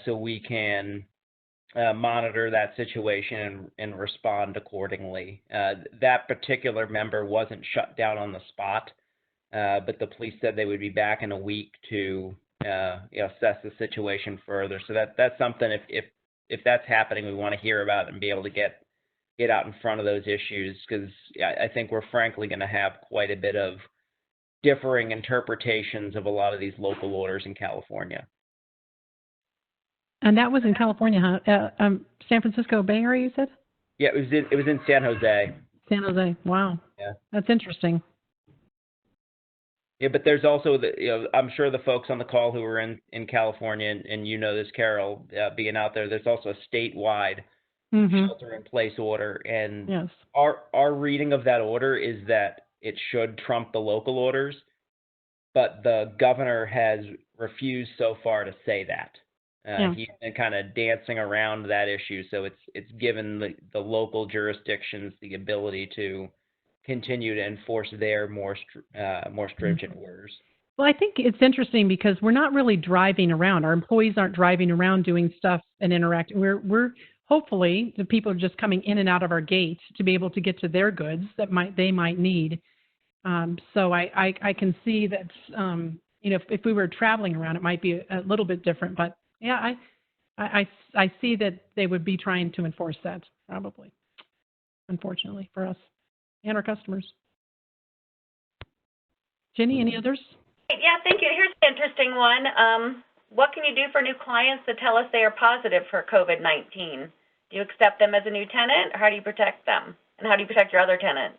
so we can monitor that situation and respond accordingly. That particular member wasn't shut down on the spot, but the police said they would be back in a week to assess the situation further. So that's something, if that's happening, we want to hear about it and be able to get out in front of those issues, because I think we're frankly going to have quite a bit of differing interpretations of a lot of these local orders in California. And that was in California, huh? San Francisco Bay Area, you said? Yeah, it was in San Jose. San Jose. Wow. Yeah. That's interesting. Yeah, but there's also I'm sure the folks on the call who are in California, and this, Carol, being out there, there's also a statewide shelter-in-place order, and yes. Our reading of that order is that it should trump the local orders, but the governor has refused so far to say that. He's been kind of dancing around that issue, so it's given the local jurisdictions the ability to continue to enforce their more stringent orders. Well, I think it's interesting because we're not really driving around. Our employees aren't driving around doing stuff and interacting. We're hopefully the people are just coming in and out of our gates to be able to get to their goods that they might need. So I can see that if we were traveling around, it might be a little bit different. But yeah, I see that they would be trying to enforce that probably, unfortunately for us and our customers. Jenny, any others? Yeah, thank you. Here's an interesting one. What can you do for new clients that tell us they are positive for COVID-19? Do you accept them as a new tenant, or how do you protect them? And how do you protect your other tenants?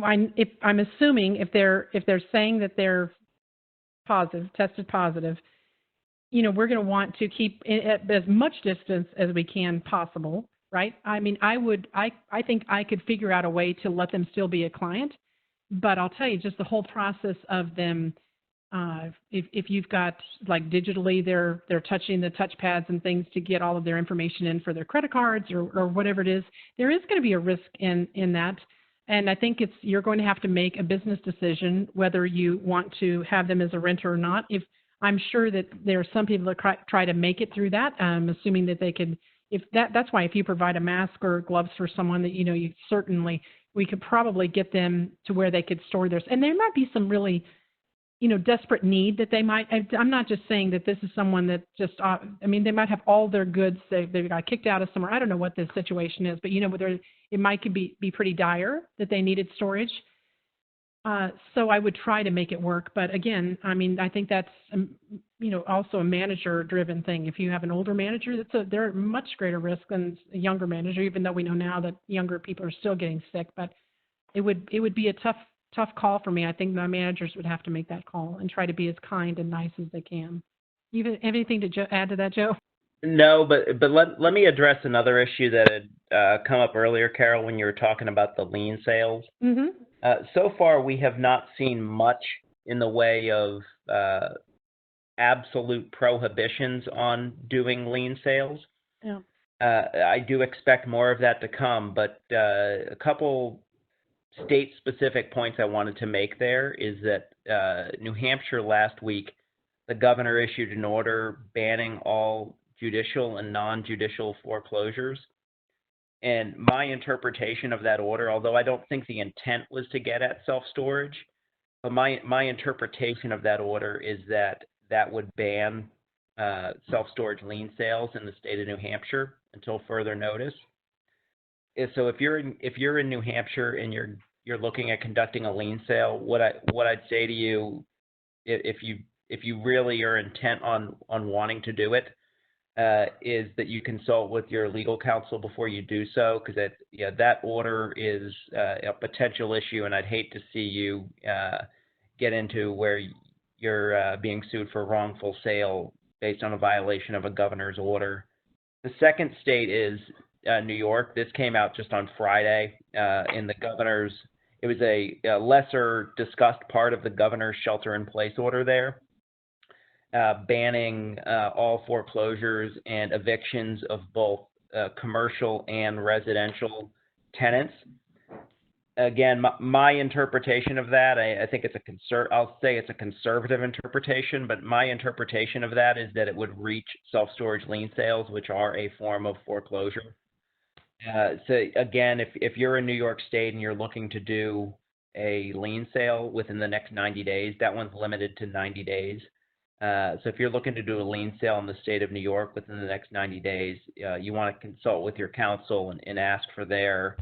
I'm assuming if they're saying that they're tested positive, we're going to want to keep at as much distance as we can possible, right? I mean, I think I could figure out a way to let them still be a client, but I'll tell you, just the whole process of them, if you've got like digitally, they're touching the touch pads and things to get all of their information in for their credit cards or whatever it is, there is going to be a risk in that. And I think you're going to have to make a business decision whether you want to have them as a renter or not. If I'm sure that there are some people that try to make it through that, assuming that they could. That's why if you provide a mask or gloves for someone that we could probably get them to where they could store theirs. And there might be some really, desperate need that they might. I'm not just saying that this is someone that just. They might have all their goods. They got kicked out of somewhere. I don't know what the situation is, but it might be pretty dire that they needed storage. So I would try to make it work. But again, I think that's, also a manager-driven thing. If you have an older manager, they're at much greater risk than a younger manager, even though we know now that younger people are still getting sick. But it would be a tough call for me. I think my managers would have to make that call and try to be as kind and nice as they can. You have anything to add to that, Joe? No, but let me address another issue that had come up earlier, Carol, when you were talking about the lien sales. Mm-hmm. So far, we have not seen much in the way of absolute prohibitions on doing lien sales. Yeah. I do expect more of that to come, but a couple state-specific points I wanted to make there is that New Hampshire last week, the governor issued an order banning all judicial and non-judicial foreclosures. And my interpretation of that order, although I don't think the intent was to get at self-storage, but my interpretation of that order is that would ban self-storage lien sales in the state of New Hampshire until further notice. So if you're in New Hampshire and you're looking at conducting a lien sale, what I'd say to you, if you really are intent on wanting to do it, is that you consult with your legal counsel before you do so, because that order is a potential issue, and I'd hate to see you get into where you're being sued for wrongful sale based on a violation of a governor's order. The second state is New York. This came out just on Friday in the governor's. It was a lesser discussed part of the governor's shelter-in-place order there, banning all foreclosures and evictions of both commercial and residential tenants. Again, my interpretation of that, I think it's I'll say it's a conservative interpretation, but my interpretation of that is that it would reach self-storage lien sales, which are a form of foreclosure. So again, if you're in New York State and you're looking to do a lien sale within the next 90 days, that one's limited to 90 days. So if you're looking to do a lien sale in the state of New York within the next 90 days, you want to consult with your counsel and ask for their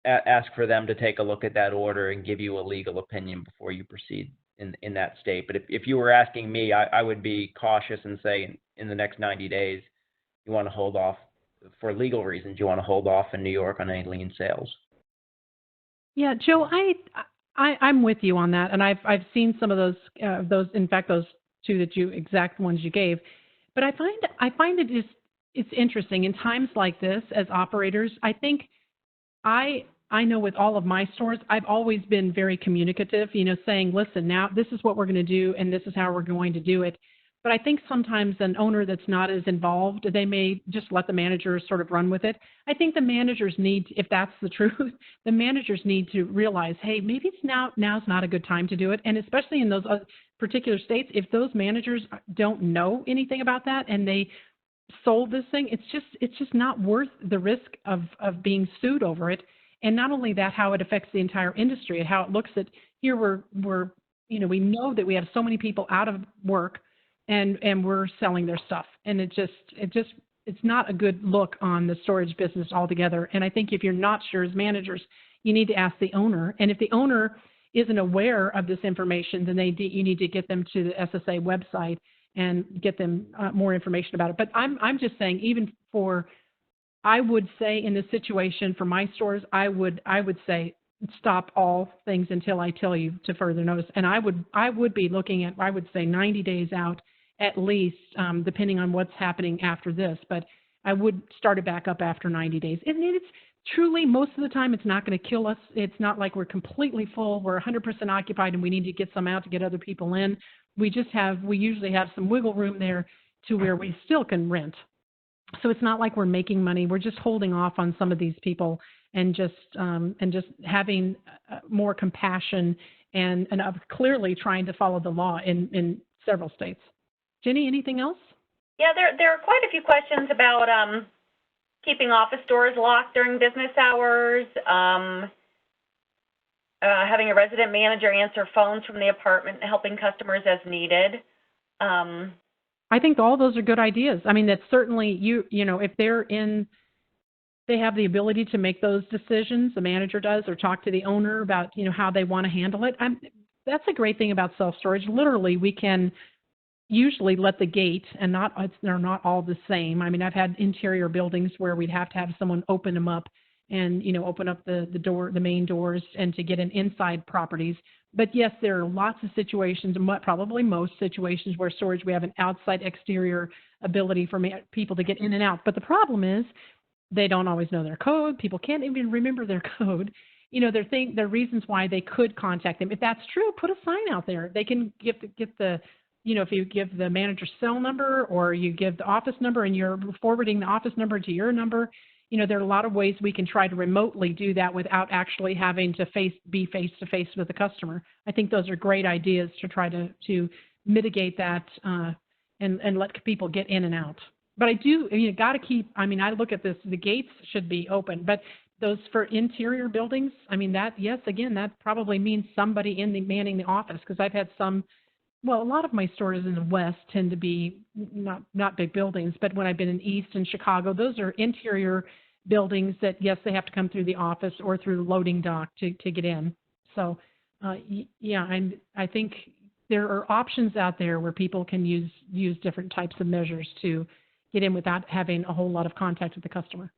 ask for them to take a look at that order and give you a legal opinion before you proceed in that state. But if you were asking me, I would be cautious and say in the next 90 days, you want to hold off for legal reasons. You want to hold off in New York on any lien sales. Yeah, Joe, I'm with you on that, and I've seen some of those in fact those two exact ones you gave. But I find it's interesting in times like this as operators. I think I know with all of my stores, I've always been very communicative, saying, listen, now this is what we're going to do and this is how we're going to do it. But I think sometimes an owner that's not as involved, they may just let the managers sort of run with it. I think the managers need, if that's the truth, the managers need to realize, hey, maybe now's not a good time to do it. And especially in those particular states, if those managers don't know anything about that and they sold this thing, it's just not worth the risk of being sued over it. And not only that, how it affects the entire industry and how it looks at here we're we know that we have so many people out of work and we're selling their stuff, and it's not a good look on the storage business altogether. And I think if you're not sure as managers, you need to ask the owner, and if the owner isn't aware of this information, then you need to get them to the SSA website and get them more information about it. But I'm just saying, I would say in this situation for my stores, I would say stop all things until I tell you to further notice. And I would be looking at, I would say 90 days out at least, depending on what's happening after this. But I would start it back up after 90 days. And it's truly, most of the time, it's not going to kill us. It's not like we're completely full. We're 100% occupied and we need to get some out to get other people in. We usually have some wiggle room there to where we still can rent. So it's not like we're making money. We're just holding off on some of these people and just having more compassion and clearly trying to follow the law in several states. Jenny, anything else? Yeah, there are quite a few questions about keeping office doors locked during business hours, having a resident manager answer phones from the apartment, helping customers as needed. I think all those are good ideas. I mean, that's certainly if they have the ability to make those decisions, the manager does, or talk to the owner about, how they want to handle it. That's a great thing about self-storage. Literally, we can usually let the gate, and they're not all the same. I mean, I've had interior buildings where we'd have to have someone open them up and, open up the door, the main doors, and to get in inside properties. But yes, there are lots of situations, and probably most situations where storage, we have an outside exterior ability for people to get in and out. But the problem is they don't always know their code. People can't even remember their code. There are reasons why they could contact them. If that's true, put a sign out there. They can get the if you give the manager's cell number or you give the office number and you're forwarding the office number to your number, there are a lot of ways we can try to remotely do that without actually having to be face-to-face with the customer. I think those are great ideas to try to mitigate that and let people get in and out. But got to keep, I look at this, the gates should be open, but those for interior buildings, that probably means somebody manning the office, because I've had a lot of my stores in the West tend to be not big buildings, but when I've been in East and Chicago, those are interior buildings that, yes, they have to come through the office or through the loading dock to get in. So, I think there are options out there where people can use different types of measures to get in without having a whole lot of contact with the customer.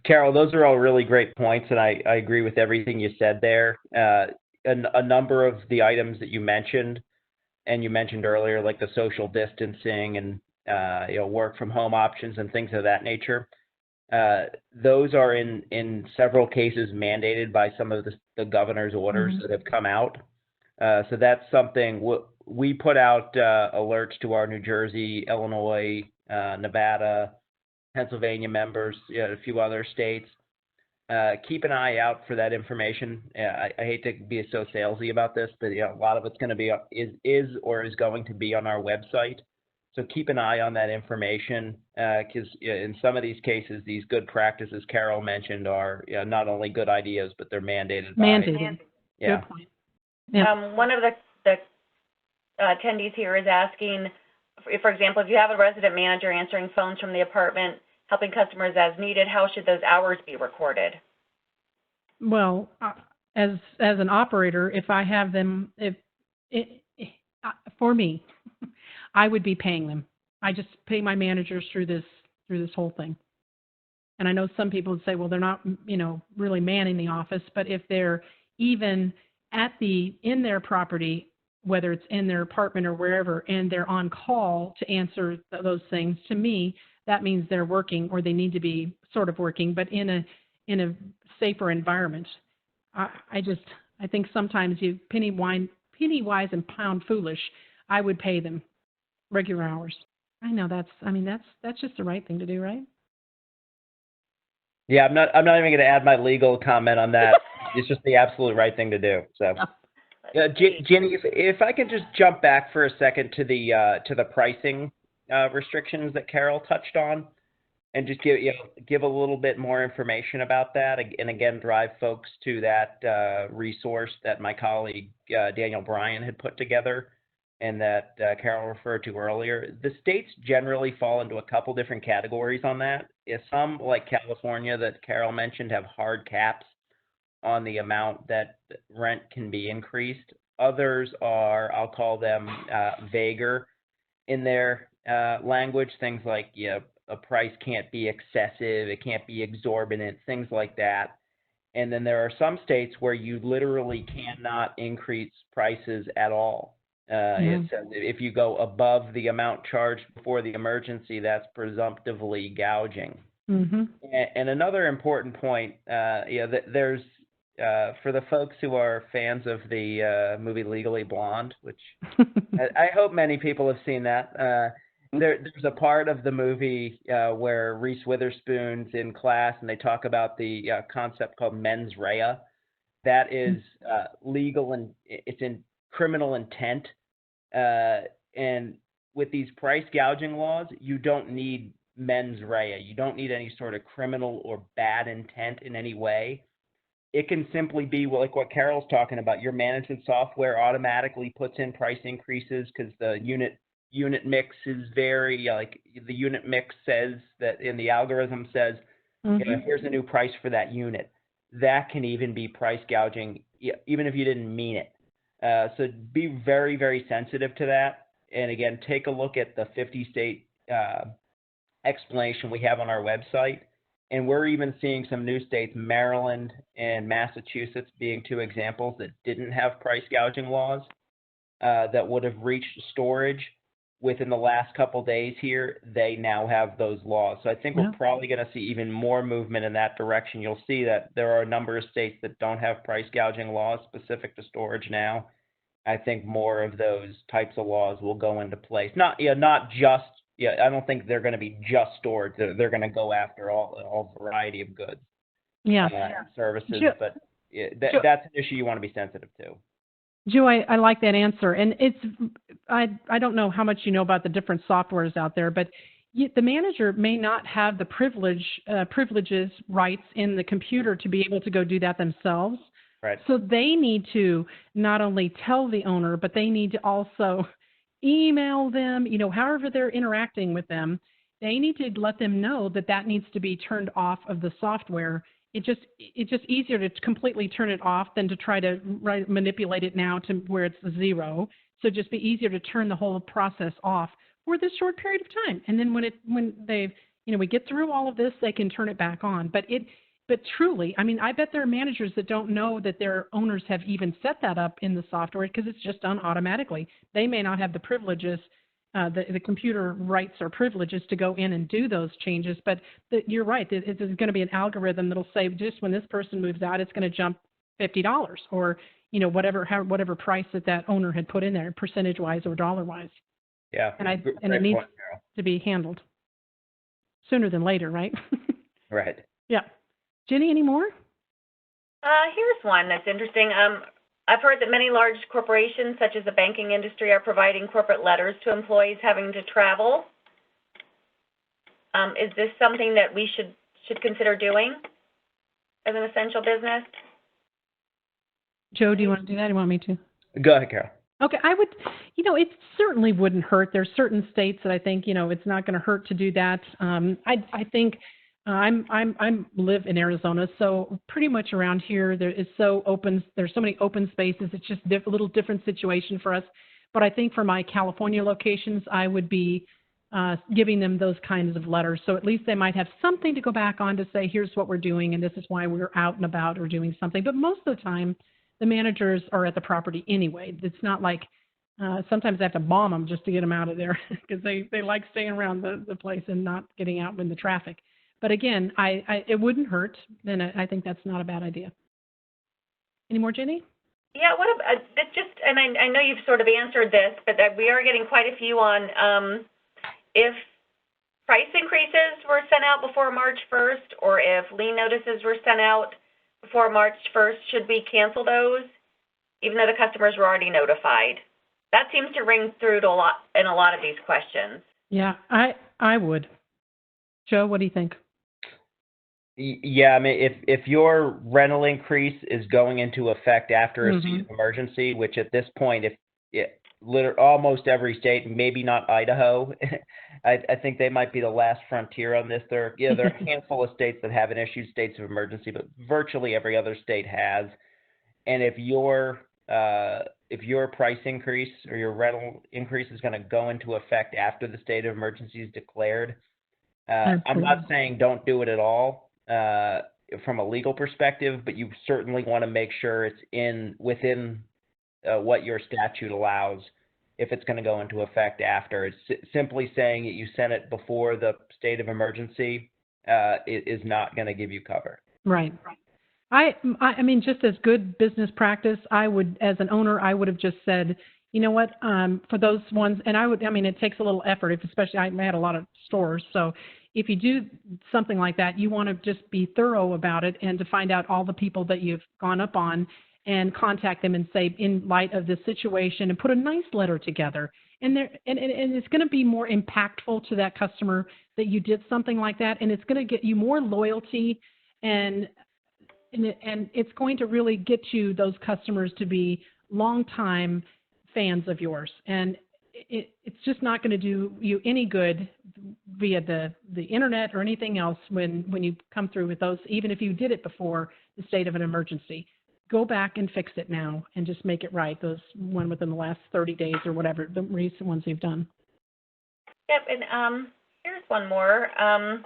Carol, those are all really great points, and I agree with everything you said there. A number of the items that you mentioned, and you mentioned earlier, like the social distancing and work from home options and things of that nature, those are in several cases mandated by some of the governor's orders that have come out. So that's something we put out alerts to our New Jersey, Illinois, Nevada, Pennsylvania members, a few other states. Keep an eye out for that information. I hate to be so salesy about this, but a lot of it's going to be is going to be on our website. So keep an eye on that information because in some of these cases, these good practices Carol mentioned are not only good ideas, but they're mandated. Mandated. Yeah. Good point. Yeah. One of the attendees here is asking, for example, if you have a resident manager answering phones from the apartment, helping customers as needed, how should those hours be recorded? Well, as an operator, if I have them, for me, I would be paying them. I just pay my managers through this whole thing. And I know some people would say, well, they're not, really manning the office, but if they're even in their property, whether it's in their apartment or wherever, and they're on call to answer those things, to me, that means they're working, or they need to be sort of working, but in a safer environment. I think sometimes you penny wise and pound foolish. I would pay them regular hours. I know that's just the right thing to do, right? Yeah, I'm not even going to add my legal comment on that. It's just the absolute right thing to do. So, Ginny, if I could just jump back for a second to the pricing restrictions that Carol touched on, and just give a little bit more information about that, and again drive folks to that resource that my colleague Daniel Bryan had put together, and that Carol referred to earlier. The states generally fall into a couple different categories on that. Some, like California that Carol mentioned, have hard caps on the amount that rent can be increased. Others are, I'll call them vaguer in their language, things like a price can't be excessive, it can't be exorbitant, things like that. And then there are some states where you literally cannot increase prices at all. It says if you go above the amount charged before the emergency, that's presumptively gouging. Mm-hmm. And another important point, there's for the folks who are fans of the movie Legally Blonde, which I hope many people have seen that. There's a part of the movie where Reese Witherspoon's in class, and they talk about the concept called mens rea. That is legal, and it's in criminal intent. And with these price gouging laws, you don't need mens rea. You don't need any sort of criminal or bad intent in any way. It can simply be like what Carol's talking about. Your management software automatically puts in price increases because the unit mix is very, the unit mix says that, in the algorithm says, here's a new price for that unit. That can even be price gouging, even if you didn't mean it. So be very, very sensitive to that. And again, take a look at the 50-state explanation we have on our website. And we're even seeing some new states, Maryland and Massachusetts being two examples that didn't have price gouging laws that would have reached storage within the last couple days here. They now have those laws. So I think we're probably going to see even more movement in that direction. You'll see that there are a number of states that don't have price gouging laws specific to storage now. I think more of those types of laws will go into place. Not just. I don't think they're going to be just storage. They're going to go after all variety of goods, and services. But that's an issue you want to be sensitive to. Joe, I like that answer, and I don't know how much you know about the different softwares out there, but the manager may not have the privileges rights in the computer to be able to go do that themselves. Right. So they need to not only tell the owner, but they need to also email them, however they're interacting with them, they need to let them know that needs to be turned off of the software it's just easier to completely turn it off than to try to manipulate it now to where it's 0. So just be easier to turn the whole process off for this short period of time. And then when they've, we get through all of this, they can turn it back on. But truly, I mean, I bet there are managers that don't know that their owners have even set that up in the software because it's just done automatically. They may not have the privileges, the computer rights or privileges to go in and do those changes. But you're right. There's going to be an algorithm that'll say just when this person moves out, it's going to jump $50 or whatever price that owner had put in there, percentage-wise or dollar-wise. Yeah. And it needs to be handled sooner than later, right? Right. Yeah. Jenny, any more? Here's one that's interesting. I've heard that many large corporations, such as the banking industry, are providing corporate letters to employees having to travel. Is this something that we should consider doing as an essential business? Joe, do you want to do that? Or do you want me to? Go ahead, Carol. Okay, I would, it certainly wouldn't hurt. There's certain states that I think, it's not going to hurt to do that. I think I live in Arizona, so pretty much around here there is so open. There's so many open spaces. It's just a little different situation for us. But I think for my California locations, I would be giving them those kinds of letters. So at least they might have something to go back on to say, here's what we're doing, and this is why we're out and about or doing something. But most of the time, the managers are at the property anyway. It's not like sometimes I have to bomb them just to get them out of there because they like staying around the place and not getting out in the traffic. But again, it wouldn't hurt, and I think that's not a bad idea. Any more, Jenny? Yeah, and I know you've sort of answered this, but that we are getting quite a few on if price increases were sent out before March 1st, or if lien notices were sent out before March 1st, should we cancel those, even though the customers were already notified? That seems to ring through to a lot of these questions. Yeah, I would. Joe, what do you think? Yeah, I mean, if your rental increase is going into effect after a state of emergency, which at this point, almost every state, maybe not Idaho, I think they might be the last frontier on this. There are a handful of states that haven't issued states of emergency, but virtually every other state has. And if your price increase or your rental increase is going to go into effect after the state of emergency is declared, I'm not saying don't do it at all from a legal perspective, but you certainly want to make sure it's within what your statute allows if it's going to go into effect after. It's simply saying that you sent it before the state of emergency is not going to give you cover. Right. I mean, just as good business practice, as an owner, I would have just said, you know what, for those ones, and it takes a little effort, especially I had a lot of stores, so if you do something like that, you want to just be thorough about it and to find out all the people that you've gone up on and contact them and say, in light of this situation, and put a nice letter together. And it's going to be more impactful to that customer that you did something like that, and it's going to get you more loyalty, and it's going to really get you those customers to be longtime fans of yours. And it's just not going to do you any good via the internet or anything else when you come through with those, even if you did it before the state of an emergency. Go back and fix it now and just make it right, those one within the last 30 days or whatever, the recent ones you've done. Yep, and here's one more. If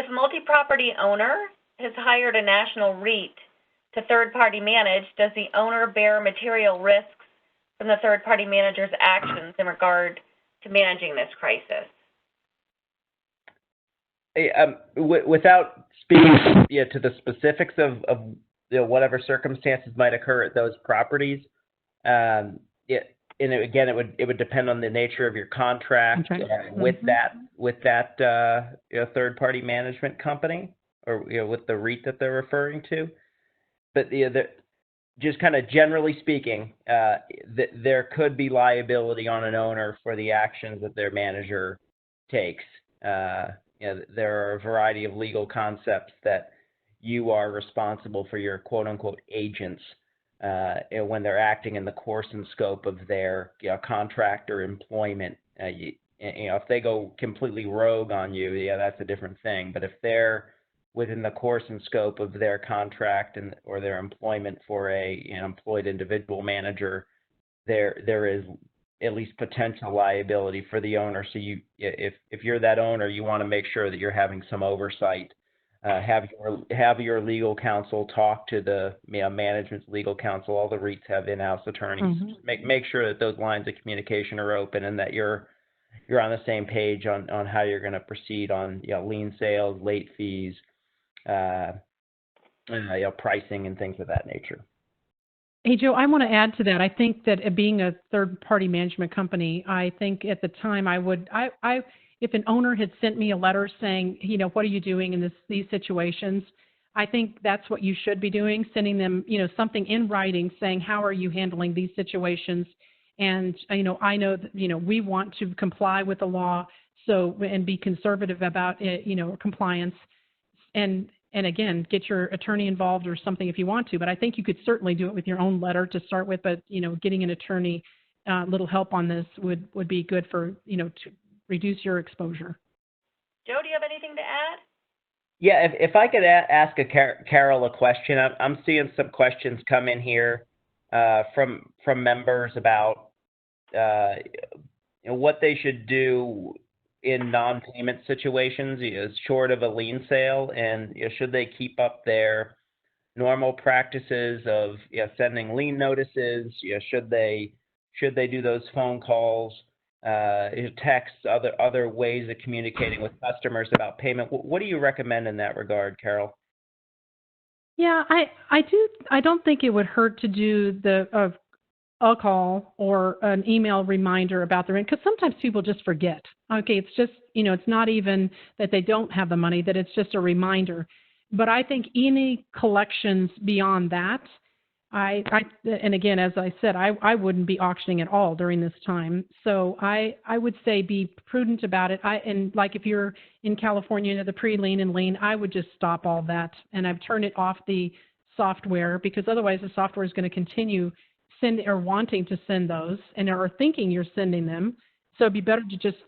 a multi-property owner has hired a national REIT to third-party manage, does the owner bear material risks from the third-party manager's actions in regard to managing this crisis? Without speaking to the specifics of whatever circumstances might occur at those properties, and again, it would depend on the nature of your contract with that third-party management company, or with the REIT that they're referring to. But just kind of generally speaking, there could be liability on an owner for the actions that their manager takes. There are a variety of legal concepts that you are responsible for your quote-unquote agents when they're acting in the course and scope of their contract or employment. If they go completely rogue on you, that's a different thing. But if they're within the course and scope of their contract and or their employment for an employed individual manager, there is at least potential liability for the owner. So if you're that owner, you want to make sure that you're having some oversight. Have your legal counsel talk to the management's legal counsel. All the REITs have in-house attorneys. Make sure that those lines of communication are open and that you're on the same page on how you're going to proceed on lien sales, late fees, pricing, and things of that nature. Hey, Joe, I want to add to that. I think that being a third-party management company, I think at the time if an owner had sent me a letter saying, what are you doing in these situations, I think that's what you should be doing, sending them, something in writing saying, how are you handling these situations? And, I know that, we want to comply with the law and be conservative about it, compliance. And again, get your attorney involved or something if you want to, but I think you could certainly do it with your own letter to start with, but, getting an attorney, little help on this would be good for, to reduce your exposure. Joe, do you have anything to add? Yeah, if I could ask Carol a question. I'm seeing some questions come in here from members about what they should do in non-payment situations, short of a lien sale, and should they keep up their normal practices of sending lien notices? Should they do those phone calls, texts, other ways of communicating with customers about payment? What do you recommend in that regard, Carol? Yeah, I don't think it would hurt to do a call or an email reminder about the rent, because sometimes people just forget. Okay, it's just, it's not even that they don't have the money, that it's just a reminder. But I think any collections beyond that, and again, as I said, I wouldn't be auctioning at all during this time. So I would say be prudent about it. And like if you're in California, the pre-lien and lien, I would just stop all that. And I've turned it off the software, because otherwise the software is going to continue wanting to send those or thinking you're sending them. So it'd be better to just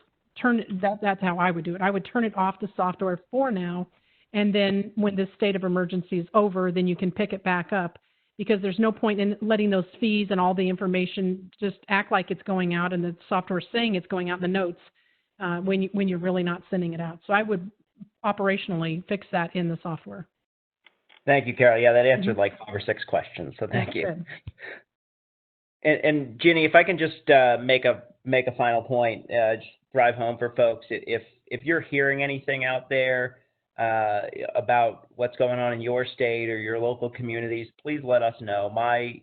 that's how I would do it. I would turn it off the software for now. And then when this state of emergency is over, then you can pick it back up, because there's no point in letting those fees and all the information just act like it's going out and the software saying it's going out in the notes when you're really not sending it out. So I would operationally fix that in the software. Thank you, Carol. Yeah, that answered like 5 or 6 questions. So thank you. Good. And Ginny, if I can just make a final point, just drive home for folks. If you're hearing anything out there about what's going on in your state or your local communities, please let us know. My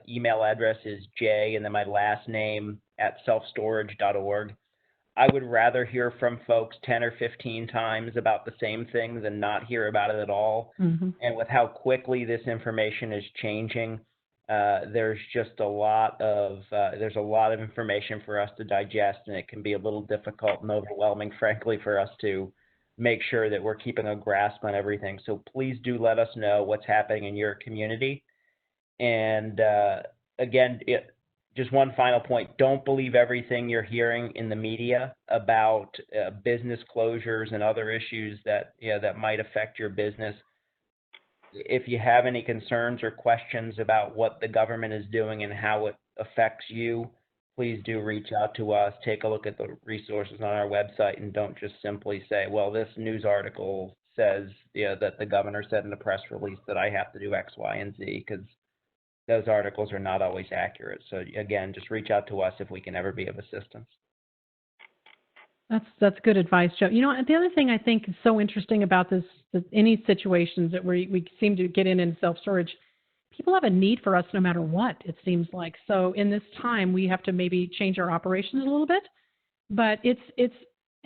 email address is J and then my last name @selfstorage.org. I would rather hear from folks 10 or 15 times about the same thing than not hear about it at all. Mm-hmm. And with how quickly this information is changing, there's just a lot of information for us to digest, and it can be a little difficult and overwhelming, frankly, for us to make sure that we're keeping a grasp on everything. So please do let us know what's happening in your community. And again, just one final point: don't believe everything you're hearing in the media about business closures and other issues that that might affect your business. If you have any concerns or questions about what the government is doing and how it affects you, please do reach out to us. Take a look at the resources on our website, and don't just simply say, well, this news article says that the governor said in a press release that I have to do X, Y, and Z, because those articles are not always accurate. So again, just reach out to us if we can ever be of assistance. That's good advice, Joe. The other thing I think is so interesting about this, any situations that we seem to get in self-storage, people have a need for us no matter what, it seems like. So in this time, we have to maybe change our operations a little bit, but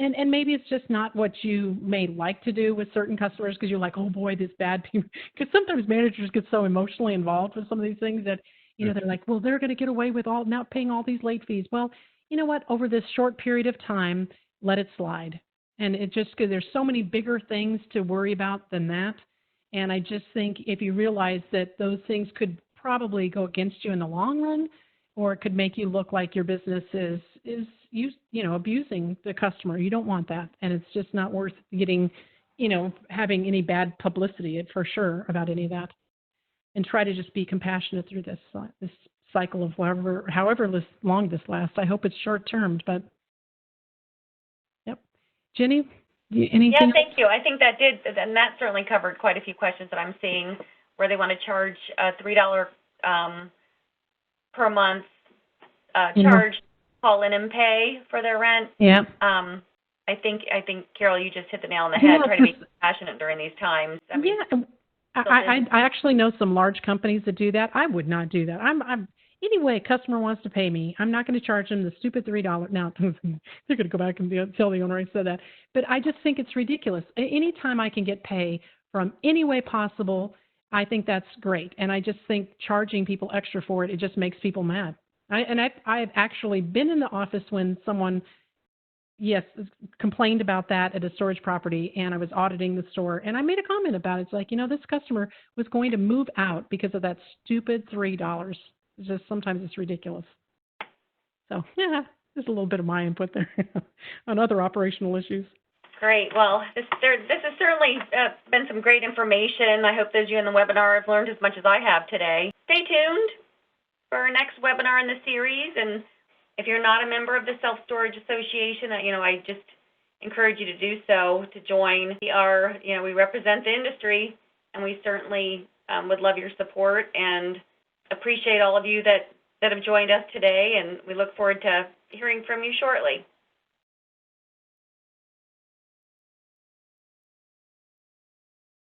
and maybe it's just not what you may like to do with certain customers, because you're like, oh boy, this bad people, because sometimes managers get so emotionally involved with some of these things that, they're like, well, they're going to get away with not paying all these late fees. Well, you know what, over this short period of time, let it slide. And it just, because there's so many bigger things to worry about than that. And I just think if you realize that those things could probably go against you in the long run, or it could make you look like your business is abusing the customer. You don't want that. And it's just not worth getting having any bad publicity for sure about any of that, and try to just be compassionate through this cycle of however long this lasts. I hope it's short-term, but yep. Jenny, anything? Yeah, thank you. I think that did, and that certainly covered quite a few questions that I'm seeing where they want to charge $3 per month charge, call in and pay for their rent. Yeah. I think Carol, you just hit the nail on the head. Try to be compassionate during these times. I mean, yeah, I actually know some large companies that do that. I would not do that. Anyway, a customer wants to pay me, I'm not going to charge them the stupid $3. Now, they're going to go back and tell the owner I said that. But I just think it's ridiculous. Anytime I can get pay from any way possible, I think that's great. And I just think charging people extra for it, it just makes people mad. I've actually been in the office when someone, complained about that at a storage property, and I was auditing the store, and I made a comment about it. It's like, this customer was going to move out because of that stupid $3. It's just sometimes it's ridiculous. So, yeah, there's a little bit of my input there on other operational issues. Great. Well, this has certainly been some great information. I hope those of you in the webinar have learned as much as I have today. Stay tuned for our next webinar in the series, and if you're not a member of the Self-Storage Association, I just encourage you to do so, to join. We represent the industry, and we certainly would love your support and appreciate all of you that have joined us today, and we look forward to hearing from you shortly.